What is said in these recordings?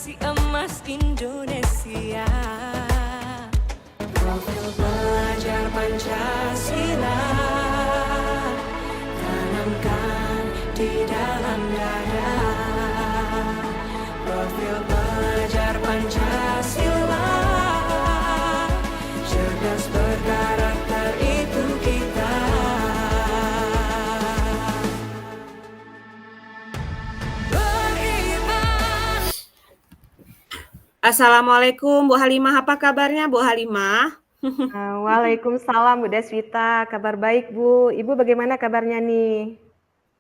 Generasi emas Indonesia. Profil pelajar Pancasila, tanamkan di dalam dada. Profil pelajar Pancasila, cerdas berkarakter itu kita. Beriman. Assalamualaikum Bu Halimah, apa kabarnya Bu Halimah? Waalaikumsalam Bu Deswita, kabar baik Bu. Ibu bagaimana kabarnya nih?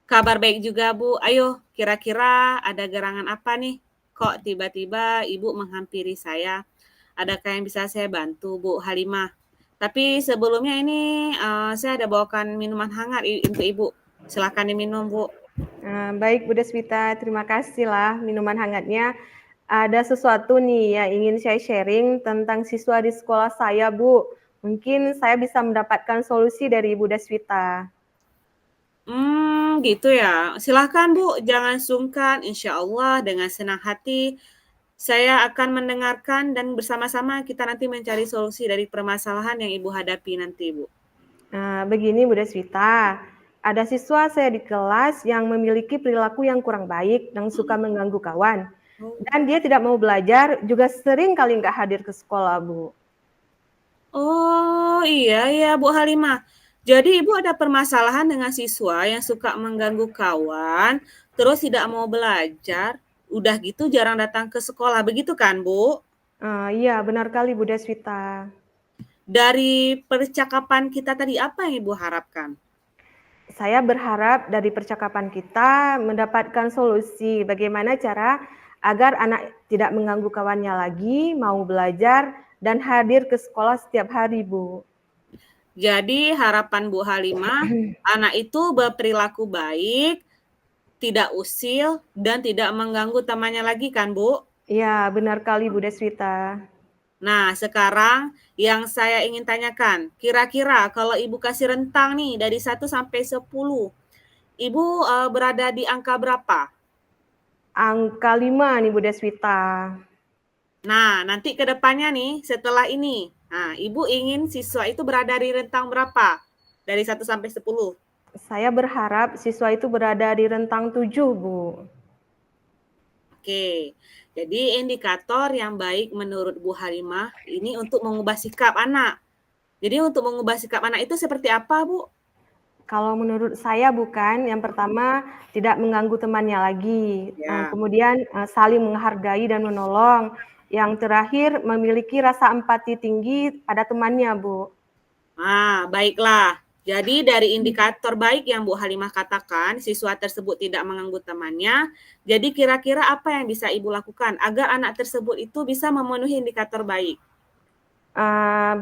Kabar baik juga Bu. Ayo, kira-kira ada gerangan apa nih? Kok tiba-tiba Ibu menghampiri saya? Adakah yang bisa saya bantu Bu Halimah? Tapi sebelumnya ini saya ada bawakan minuman hangat untuk Ibu. Silakan diminum Bu. Baik Bu Deswita, terima kasih lah minuman hangatnya. Ada sesuatu nih yang ingin saya sharing tentang siswa di sekolah saya Bu. Mungkin saya bisa mendapatkan solusi dari Ibu Deswita. Gitu ya. Silahkan Bu, jangan sungkan. Insya Allah dengan senang hati saya akan mendengarkan dan bersama-sama kita nanti mencari solusi dari permasalahan yang Ibu hadapi nanti Bu. Begini Bu Deswita, ada siswa saya di kelas yang memiliki perilaku yang kurang baik dan suka mengganggu kawan. Dan dia tidak mau belajar, juga sering kali nggak hadir ke sekolah Bu. Oh iya ya Bu Halimah. Jadi Ibu ada permasalahan dengan siswa yang suka mengganggu kawan, terus tidak mau belajar, udah gitu jarang datang ke sekolah, begitu kan Bu? Iya benar kali Bu Deswita. Dari percakapan kita tadi apa yang Ibu harapkan? Saya berharap dari percakapan kita mendapatkan solusi bagaimana cara agar anak tidak mengganggu kawannya lagi, mau belajar, dan hadir ke sekolah setiap hari, Bu. Jadi harapan Bu Halimah, anak itu berperilaku baik, tidak usil, dan tidak mengganggu temannya lagi kan Bu? Iya, benar kali Bu Deswita. Nah, sekarang yang saya ingin tanyakan, kira-kira kalau Ibu kasih rentang nih dari 1 sampai 10, Ibu berada di angka berapa? Angka 5 nih Bu Deswita. Nah, nanti ke depannya nih setelah ini, nah Ibu ingin siswa itu berada di rentang berapa? Dari 1 sampai 10. Saya berharap siswa itu berada di rentang 7, Bu. Oke, jadi indikator yang baik menurut Bu Halimah ini untuk mengubah sikap anak. Jadi untuk mengubah sikap anak itu seperti apa, Bu? Kalau menurut saya bukan, yang pertama tidak mengganggu temannya lagi, Ya. kemudian saling menghargai dan menolong, yang terakhir memiliki rasa empati tinggi pada temannya, Bu. Baiklah. Jadi dari indikator baik yang Bu Halimah katakan, siswa tersebut tidak mengganggu temannya. Jadi kira-kira apa yang bisa Ibu lakukan agar anak tersebut itu bisa memenuhi indikator baik?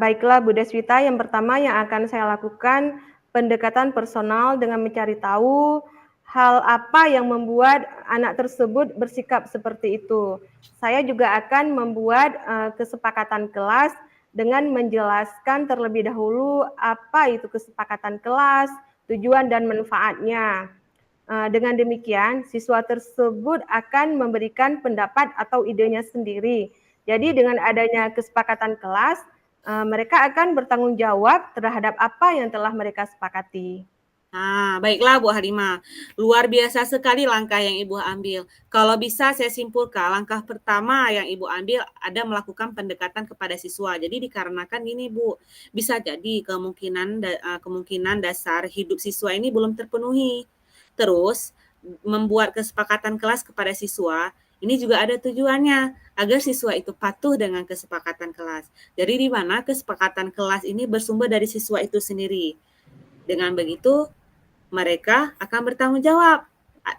Baiklah Bu Deswita, yang pertama yang akan saya lakukan pendekatan personal dengan mencari tahu hal apa yang membuat anak tersebut bersikap seperti itu. Saya juga akan membuat kesepakatan kelas dengan menjelaskan terlebih dahulu apa itu kesepakatan kelas, tujuan dan manfaatnya. Dengan demikian, siswa tersebut akan memberikan pendapat atau idenya sendiri. Jadi dengan adanya kesepakatan kelas, mereka akan bertanggung jawab terhadap apa yang telah mereka sepakati. Baiklah Bu Halimah. Luar biasa sekali langkah yang Ibu ambil. Kalau bisa saya simpulkan, langkah pertama yang Ibu ambil ada melakukan pendekatan kepada siswa. Jadi dikarenakan gini Bu, bisa jadi kemungkinan dasar hidup siswa ini belum terpenuhi. Terus membuat kesepakatan kelas kepada siswa, ini juga ada tujuannya agar siswa itu patuh dengan kesepakatan kelas. Jadi di mana kesepakatan kelas ini bersumber dari siswa itu sendiri. Dengan begitu mereka akan bertanggung jawab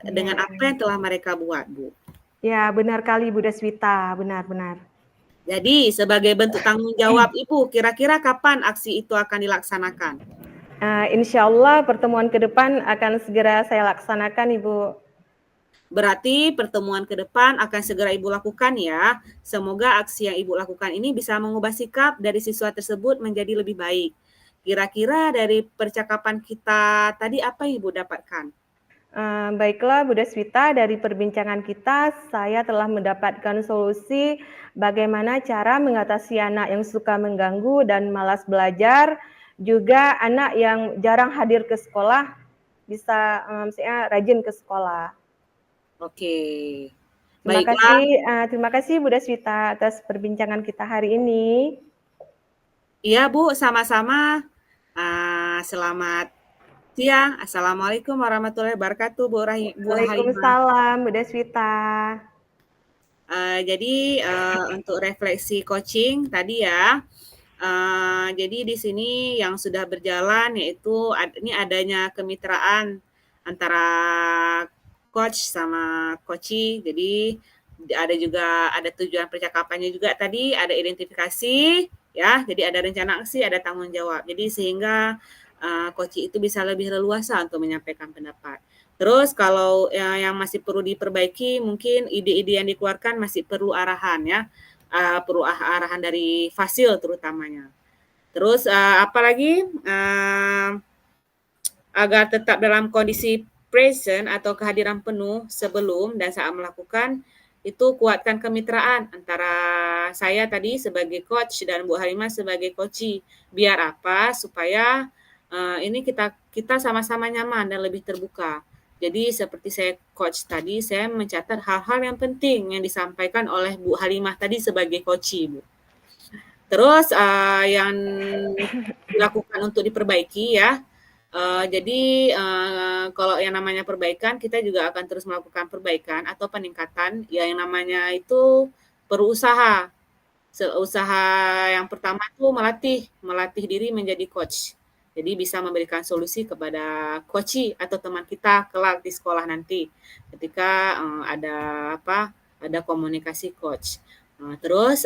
dengan apa yang telah mereka buat, Bu. Ya, benar kali Bu Deswita, benar-benar. Jadi sebagai bentuk tanggung jawab Ibu, kira-kira kapan aksi itu akan dilaksanakan? Insya Allah pertemuan ke depan akan segera saya laksanakan, Ibu. Berarti pertemuan ke depan akan segera Ibu lakukan ya. Semoga aksi yang Ibu lakukan ini bisa mengubah sikap dari siswa tersebut menjadi lebih baik. Kira-kira dari percakapan kita tadi apa yang Ibu dapatkan? Baiklah Bu Deswita, dari perbincangan kita saya telah mendapatkan solusi bagaimana cara mengatasi anak yang suka mengganggu dan malas belajar, juga anak yang jarang hadir ke sekolah bisa maksudnya rajin ke sekolah. Oke. Terima Baiklah, kasih, terima kasih Bu Deswita atas perbincangan kita hari ini. iya Bu, sama-sama. Selamat siang. Assalamualaikum warahmatullahi wabarakatuh, Bu Halimah. Waalaikumsalam Bu Deswita. Jadi untuk refleksi coaching tadi ya, jadi di sini yang sudah berjalan yaitu ini adanya kemitraan antara coach sama coachee. Jadi ada tujuan percakapannya juga tadi, ada identifikasi ya. Jadi ada rencana aksi, ada tanggung jawab. Jadi sehingga coachee itu bisa lebih leluasa untuk menyampaikan pendapat. Terus kalau yang masih perlu diperbaiki, mungkin ide-ide yang dikeluarkan masih perlu arahan ya, perlu arahan dari fasil terutamanya. Terus apalagi agar tetap dalam kondisi present atau kehadiran penuh sebelum dan saat melakukan, itu kuatkan kemitraan antara saya tadi sebagai coach dan Bu Halimah sebagai coachee. Biar apa? Supaya ini kita sama-sama nyaman dan lebih terbuka. Jadi seperti saya coach tadi, saya mencatat hal-hal yang penting yang disampaikan oleh Bu Halimah tadi sebagai coachee, Bu. Terus yang dilakukan untuk diperbaiki ya. Jadi kalau yang namanya perbaikan, kita juga akan terus melakukan perbaikan atau peningkatan. Ya yang namanya itu perlu usaha. Usaha yang pertama itu melatih diri menjadi coach. Jadi bisa memberikan solusi kepada coachee atau teman kita kelak di sekolah nanti ketika ada komunikasi coach. Terus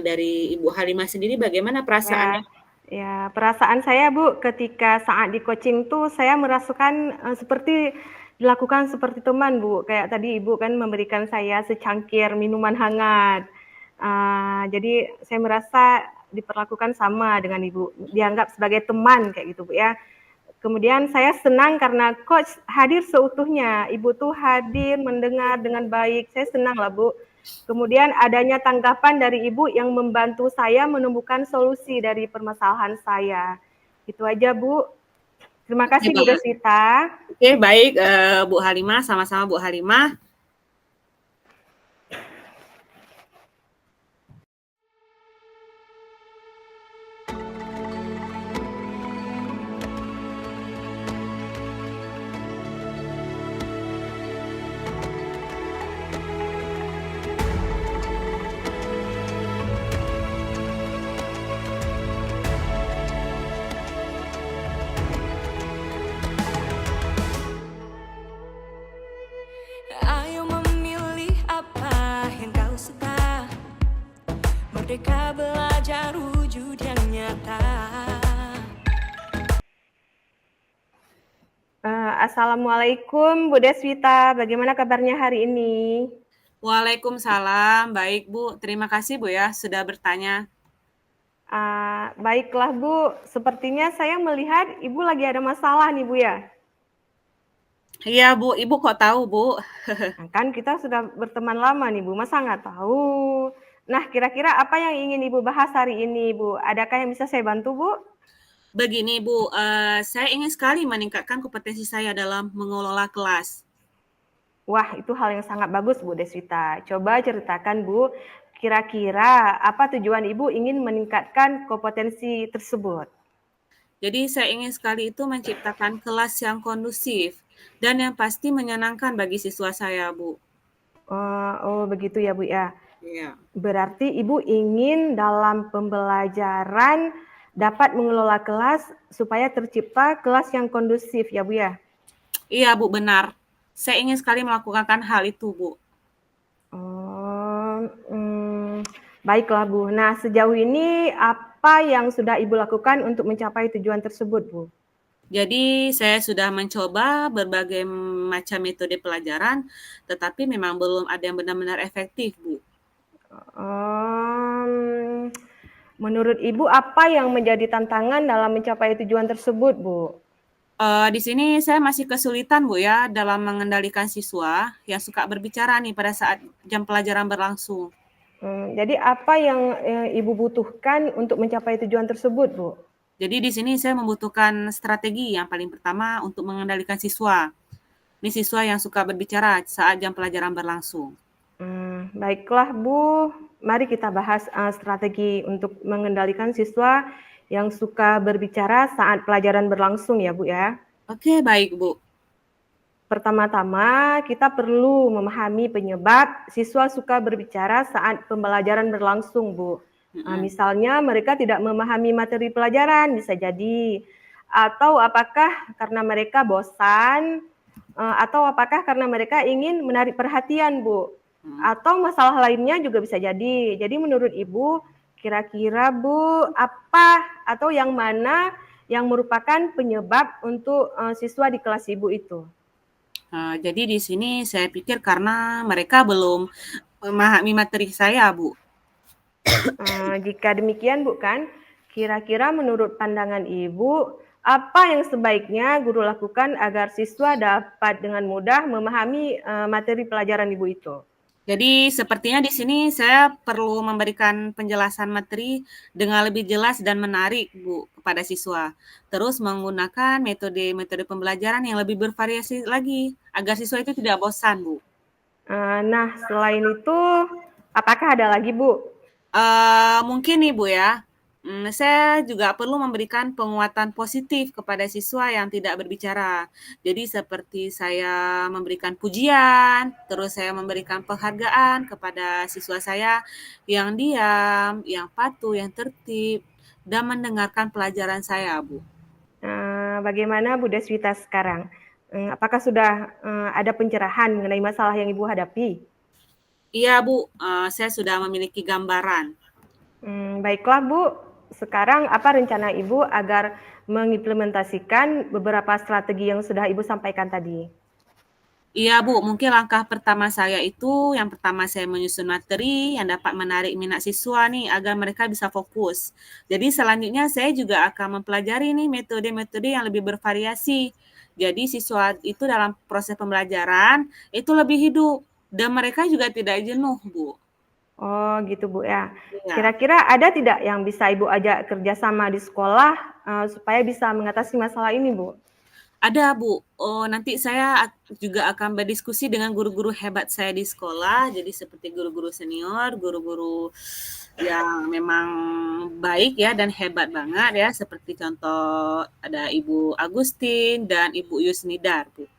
dari Ibu Halimah sendiri bagaimana perasaannya? Ya, perasaan saya Bu ketika saat di coaching tuh saya merasakan seperti dilakukan seperti teman Bu. Kayak tadi Ibu kan memberikan saya secangkir minuman hangat. Jadi saya merasa diperlakukan sama dengan Ibu, dianggap sebagai teman kayak gitu Bu ya. Kemudian saya senang karena coach hadir seutuhnya. Ibu tuh hadir mendengar dengan baik. Saya senang lah Bu. Kemudian adanya tanggapan dari Ibu yang membantu saya menemukan solusi dari permasalahan saya. Itu aja Bu. Terima kasih Bu Deswita. Oke, baik Bu Halimah, sama-sama Bu Halimah. Ayo memilih apa yang kau suka. Merdeka belajar wujud yang nyata. Assalamualaikum Bu Deswita, bagaimana kabarnya hari ini? Waalaikumsalam, baik Bu. Terima kasih Bu ya sudah bertanya. Baiklah Bu, sepertinya saya melihat Ibu lagi ada masalah nih Bu ya. Iya Bu, Ibu kok tahu Bu? Nah, kan kita sudah berteman lama nih Bu, masa nggak tahu? Nah, kira-kira apa yang ingin Ibu bahas hari ini Bu? Adakah yang bisa saya bantu Bu? Begini Bu, saya ingin sekali meningkatkan kompetensi saya dalam mengelola kelas. Wah, itu hal yang sangat bagus Bu Deswita. Coba ceritakan Bu, kira-kira apa tujuan Ibu ingin meningkatkan kompetensi tersebut? Jadi saya ingin sekali itu menciptakan kelas yang kondusif dan yang pasti menyenangkan bagi siswa saya Bu. Oh begitu ya Bu ya. Iya. Berarti Ibu ingin dalam pembelajaran dapat mengelola kelas supaya tercipta kelas yang kondusif ya Bu ya? Iya Bu, benar. Saya ingin sekali melakukan hal itu Bu. Baiklah Bu. Nah, sejauh ini apa yang sudah Ibu lakukan untuk mencapai tujuan tersebut Bu? Jadi saya sudah mencoba berbagai macam metode pelajaran, tetapi memang belum ada yang benar-benar efektif Bu. Menurut Ibu apa yang menjadi tantangan dalam mencapai tujuan tersebut Bu? Di sini saya masih kesulitan Bu ya dalam mengendalikan siswa yang suka berbicara nih pada saat jam pelajaran berlangsung. Jadi apa yang Ibu butuhkan untuk mencapai tujuan tersebut, Bu? Jadi di sini saya membutuhkan strategi yang paling pertama untuk mengendalikan siswa. Ini siswa yang suka berbicara saat jam pelajaran berlangsung. Baiklah Bu, mari kita bahas strategi untuk mengendalikan siswa yang suka berbicara saat pelajaran berlangsung ya Bu ya. Oke, baik Bu. Pertama-tama kita perlu memahami penyebab siswa suka berbicara saat pembelajaran berlangsung Bu. Misalnya mereka tidak memahami materi pelajaran bisa jadi, atau apakah karena mereka bosan, atau apakah karena mereka ingin menarik perhatian Bu. Atau masalah lainnya juga bisa jadi. Jadi menurut Ibu, kira-kira Bu, apa atau yang mana yang merupakan penyebab untuk siswa di kelas Ibu itu? Jadi di sini saya pikir karena mereka belum memahami materi saya, Bu. Jika demikian Bu kan, kira-kira menurut pandangan Ibu, apa yang sebaiknya guru lakukan agar siswa dapat dengan mudah memahami materi pelajaran Ibu itu? Jadi sepertinya di sini saya perlu memberikan penjelasan materi dengan lebih jelas dan menarik, Bu, kepada siswa. Terus menggunakan metode-metode pembelajaran yang lebih bervariasi lagi agar siswa itu tidak bosan, Bu. Nah, selain itu, apakah ada lagi, Bu? Mungkin nih Bu ya, saya juga perlu memberikan penguatan positif kepada siswa yang tidak berbicara. Jadi seperti saya memberikan pujian, terus saya memberikan penghargaan kepada siswa saya yang diam, yang patuh, yang tertib, dan mendengarkan pelajaran saya, Bu. Bagaimana Bu Deswita sekarang? Apakah sudah ada pencerahan mengenai masalah yang Ibu hadapi? Iya Bu, saya sudah memiliki gambaran. Baiklah Bu, sekarang apa rencana Ibu agar mengimplementasikan beberapa strategi yang sudah Ibu sampaikan tadi? Iya Bu, mungkin langkah pertama saya itu, yang pertama saya menyusun materi yang dapat menarik minat siswa nih agar mereka bisa fokus. Jadi selanjutnya saya juga akan mempelajari nih metode-metode yang lebih bervariasi. Jadi siswa itu dalam proses pembelajaran itu lebih hidup dan mereka juga tidak jenuh, Bu. Oh gitu Bu ya. Iya. Kira-kira ada tidak yang bisa Ibu ajak kerjasama di sekolah supaya bisa mengatasi masalah ini Bu? Ada Bu, nanti saya juga akan berdiskusi dengan guru-guru hebat saya di sekolah, jadi seperti guru-guru senior, guru-guru yang memang baik ya dan hebat banget ya, seperti contoh ada Ibu Agustin dan Ibu Yusnidar, Bu.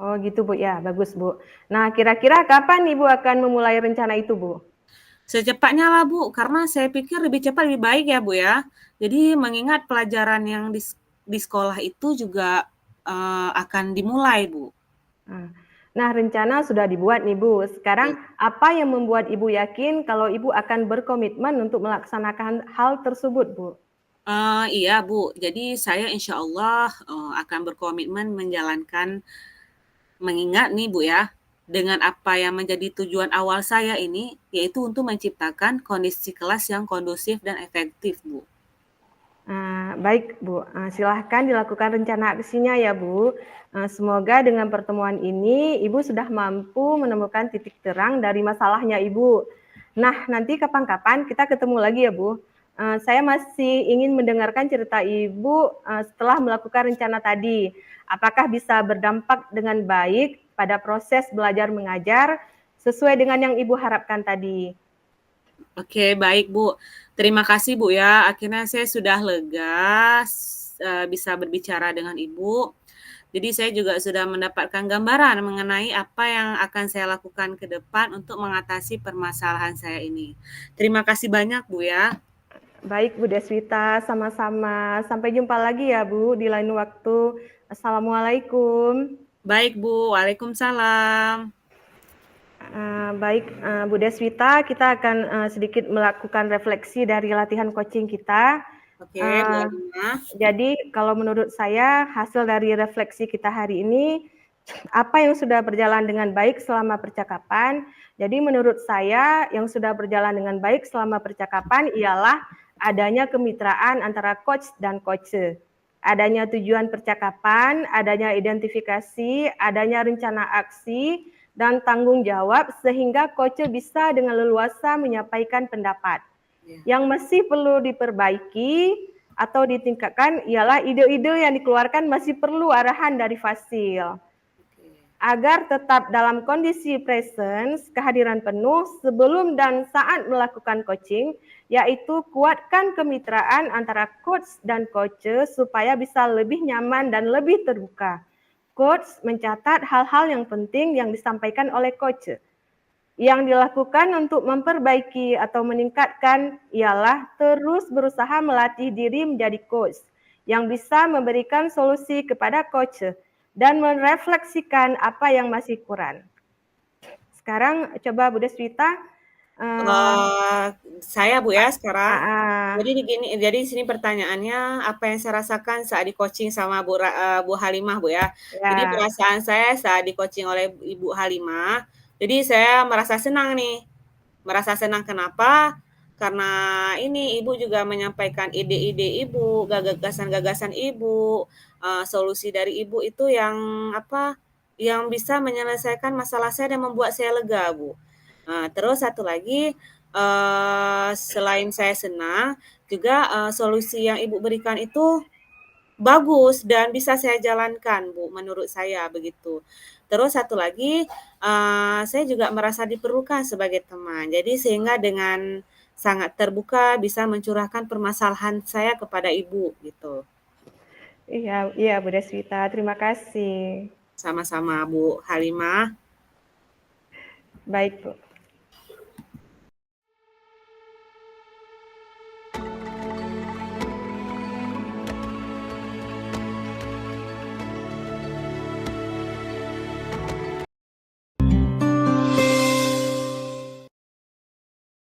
Oh gitu Bu ya, bagus Bu. Nah kira-kira kapan Ibu akan memulai rencana itu Bu? Secepatnya lah Bu, karena saya pikir lebih cepat lebih baik ya Bu ya. Jadi mengingat pelajaran yang di sekolah itu juga akan dimulai Bu. Nah rencana sudah dibuat nih Bu. Sekarang apa yang membuat Ibu yakin kalau Ibu akan berkomitmen untuk melaksanakan hal tersebut Bu? Iya Bu, jadi saya insya Allah akan berkomitmen menjalankan, mengingat nih Bu ya, dengan apa yang menjadi tujuan awal saya ini, yaitu untuk menciptakan kondisi kelas yang kondusif dan efektif Bu. Baik Bu, silahkan dilakukan rencana aksinya ya Bu. Semoga dengan pertemuan ini Ibu sudah mampu menemukan titik terang dari masalahnya Ibu. Nah, nanti kapan-kapan kita ketemu lagi ya Bu. Saya masih ingin mendengarkan cerita Ibu setelah melakukan rencana tadi. Apakah bisa berdampak dengan baik pada proses belajar mengajar sesuai dengan yang Ibu harapkan tadi? Oke, baik Bu. Terima kasih Bu ya, akhirnya saya sudah lega bisa berbicara dengan Ibu. Jadi saya juga sudah mendapatkan gambaran mengenai apa yang akan saya lakukan ke depan untuk mengatasi permasalahan saya ini. Terima kasih banyak Bu ya. Baik Bu Deswita, sama-sama. Sampai jumpa lagi ya Bu di lain waktu. Assalamualaikum. Baik Bu, waalaikumsalam. Baik Bu Deswita, kita akan sedikit melakukan refleksi dari latihan coaching kita. Oke, Bu Alina. Jadi kalau menurut saya hasil dari refleksi kita hari ini, apa yang sudah berjalan dengan baik selama percakapan. Jadi menurut saya yang sudah berjalan dengan baik selama percakapan ialah adanya kemitraan antara coach dan coach. adanya tujuan percakapan, adanya identifikasi, adanya rencana aksi, dan tanggung jawab sehingga coach bisa dengan leluasa menyampaikan pendapat. Yang masih perlu diperbaiki atau ditingkatkan ialah ide-ide yang dikeluarkan masih perlu arahan dari Fasil. Agar tetap dalam kondisi presence, kehadiran penuh sebelum dan saat melakukan coaching, yaitu kuatkan kemitraan antara coach dan coach supaya bisa lebih nyaman dan lebih terbuka. Coach mencatat hal-hal yang penting yang disampaikan oleh coach. Yang dilakukan untuk memperbaiki atau meningkatkan ialah terus berusaha melatih diri menjadi coach yang bisa memberikan solusi kepada coach dan merefleksikan apa yang masih kurang. Sekarang coba Bu Deswita. Saya Bu ya sekarang. Jadi di sini pertanyaannya apa yang saya rasakan saat di coaching sama Bu Halimah Bu ya. Jadi perasaan saya saat di coaching oleh Ibu Halimah, jadi saya merasa senang nih. Merasa senang kenapa? Karena ini Ibu juga menyampaikan ide-ide Ibu, gagasan-gagasan Ibu, solusi dari Ibu itu yang yang bisa menyelesaikan masalah saya dan membuat saya lega Bu. Terus satu lagi, selain saya senang, juga solusi yang Ibu berikan itu bagus dan bisa saya jalankan Bu, menurut saya begitu. Terus satu lagi, saya juga merasa diperlukan sebagai teman. Jadi sehingga dengan sangat terbuka bisa mencurahkan permasalahan saya kepada Ibu gitu. Iya Bu Deswita, terima kasih. Sama-sama Bu Halimah. Baik Bu.